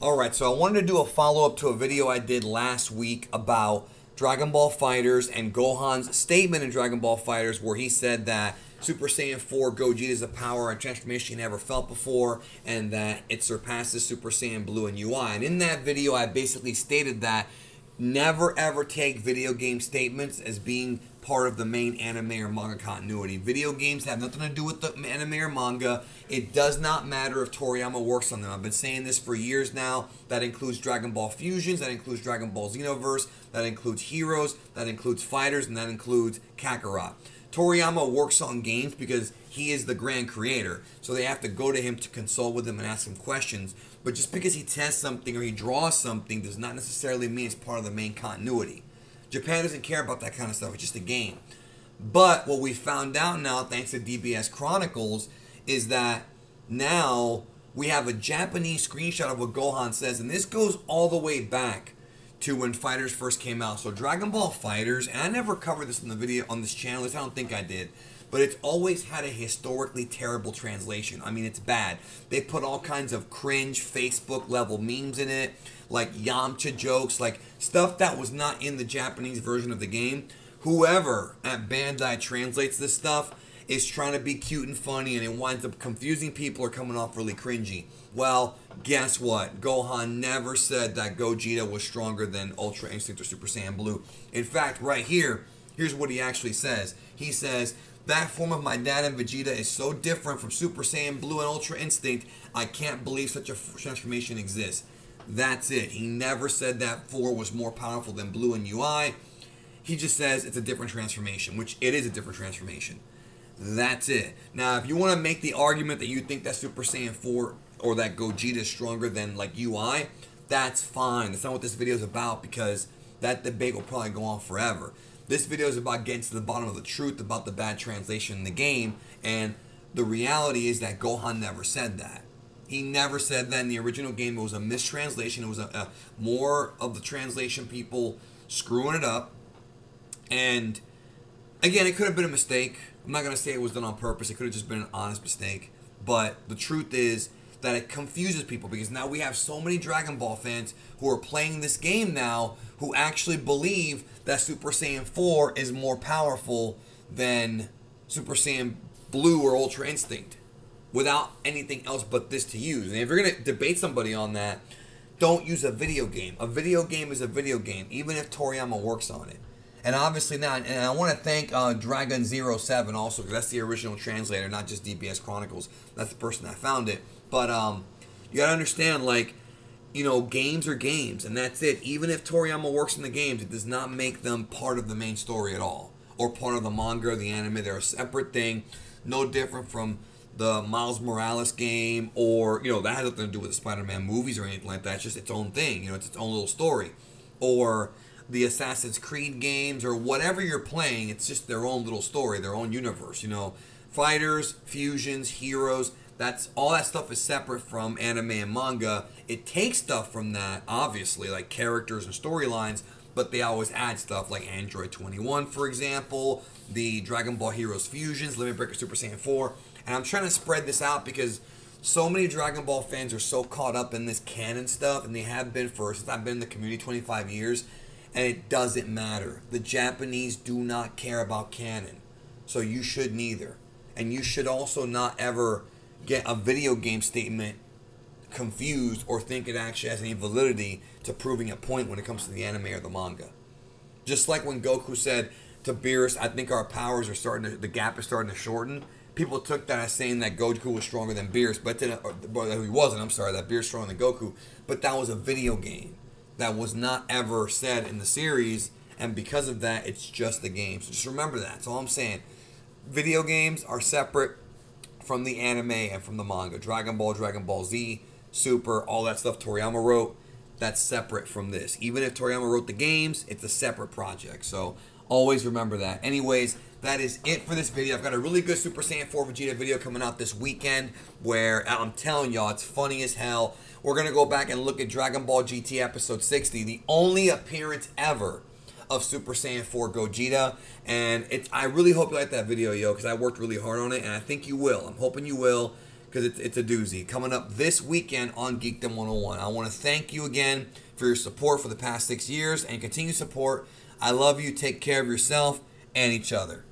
Alright, so I wanted to do a follow-up to a video I did last week about Dragon Ball FighterZ and Gohan's statement in Dragon Ball FighterZ where he said that Super Saiyan 4 Gogeta is a power and transformation he never felt before and that it surpasses Super Saiyan Blue and UI. And in that video I basically stated that never ever take video game statements as being part of the main anime or manga continuity. Video games have nothing to do with the anime or manga. It does not matter if Toriyama works on them. I've been saying this for years now. That includes Dragon Ball Fusions, that includes Dragon Ball Xenoverse, that includes Heroes, that includes Fighters, and that includes Kakarot. Toriyama works on games because he is the grand creator, so they have to go to him to consult with him and ask him questions. But just because he tests something or he draws something does not necessarily mean it's part of the main continuity. Japan doesn't care about that kind of stuff. It's just a game. But what we found out now, thanks to DBS Chronicles, is that now we have a Japanese screenshot of what Gohan says, and this goes all the way back to when FighterZ first came out. So Dragon Ball FighterZ, and I never covered this in the video on this channel, at least I don't think I did, but it's always had a historically terrible translation. I mean, it's bad. They put all kinds of cringe Facebook level memes in it, like Yamcha jokes, like stuff that was not in the Japanese version of the game. Whoever at Bandai translates this stuff is trying to be cute and funny, and it winds up confusing people or coming off really cringy. Well, guess what? Gohan never said that Gogeta was stronger than Ultra Instinct or Super Saiyan Blue. In fact, right here, here's what he actually says. He says, "That form of my dad and Vegeta is so different from Super Saiyan Blue and Ultra Instinct, I can't believe such a transformation exists." That's it. He never said that 4 was more powerful than Blue and UI. He just says it's a different transformation, which it is a different transformation. That's it. Now, if you want to make the argument that you think that Super Saiyan 4 or that Gogeta is stronger than like UI, that's fine. That's not what this video is about, because that debate will probably go on forever. This video is about getting to the bottom of the truth about the bad translation in the game, and the reality is that Gohan never said that. He never said that in the original game. It was a mistranslation. It was a more of the translation people screwing it up. And again, it could have been a mistake. I'm not going to say it was done on purpose. It could have just been an honest mistake. But the truth is that it confuses people, because now we have so many Dragon Ball fans who are playing this game now who actually believe that Super Saiyan 4 is more powerful than Super Saiyan Blue or Ultra Instinct, without anything else but this to use. And if you're going to debate somebody on that, don't use a video game. A video game is a video game, even if Toriyama works on it. And obviously now, and I want to thank Dragon07 also, because that's the original translator, not just DBS Chronicles. That's the person that found it. But you got to understand, like, you know, games are games, and that's it. Even if Toriyama works in the games, it does not make them part of the main story at all, or part of the manga or the anime. They're a separate thing, no different from the Miles Morales game, or, you know, that has nothing to do with the Spider-Man movies or anything like that. It's just its own thing, you know, it's its own little story. Or the Assassin's Creed games, or whatever you're playing, it's just their own little story, their own universe, you know. Fighters, Fusions, Heroes, that's all that stuff is separate from anime and manga. It takes stuff from that, obviously, like characters and storylines, but they always add stuff like Android 21, for example, the Dragon Ball Heroes Fusions, Limit Breaker Super Saiyan 4. And I'm trying to spread this out because so many Dragon Ball fans are so caught up in this canon stuff, and they have been since I've been in the community 25 years, and it doesn't matter. The Japanese do not care about canon, so you should neither. And you should also not ever get a video game statement confused or think it actually has any validity to proving a point when it comes to the anime or the manga. Just like when Goku said to Beerus, "I think our powers are starting to, the gap is starting to shorten." People took that as saying that Goku was stronger than Beerus, but he wasn't. I'm sorry, that Beerus was stronger than Goku. But that was a video game. That was not ever said in the series, and because of that, it's just the game. So just remember that. That's all I'm saying. Video games are separate from the anime and from the manga. Dragon Ball Z, Super, all that stuff Toriyama wrote, that's separate from this. Even if Toriyama wrote the games, it's a separate project. So always remember that. Anyways, that is it for this video. I've got a really good Super Saiyan 4 Vegeta video coming out this weekend where I'm telling y'all, it's funny as hell. We're going to go back and look at Dragon Ball GT episode 60, the only appearance ever of Super Saiyan 4 Gogeta. And I really hope you like that video, yo, because I worked really hard on it, and I think you will. I'm hoping you will, because it's a doozy. Coming up this weekend on Geekdom 101. I want to thank you again for your support for the past 6 years and continued support. I love you. Take care of yourself and each other.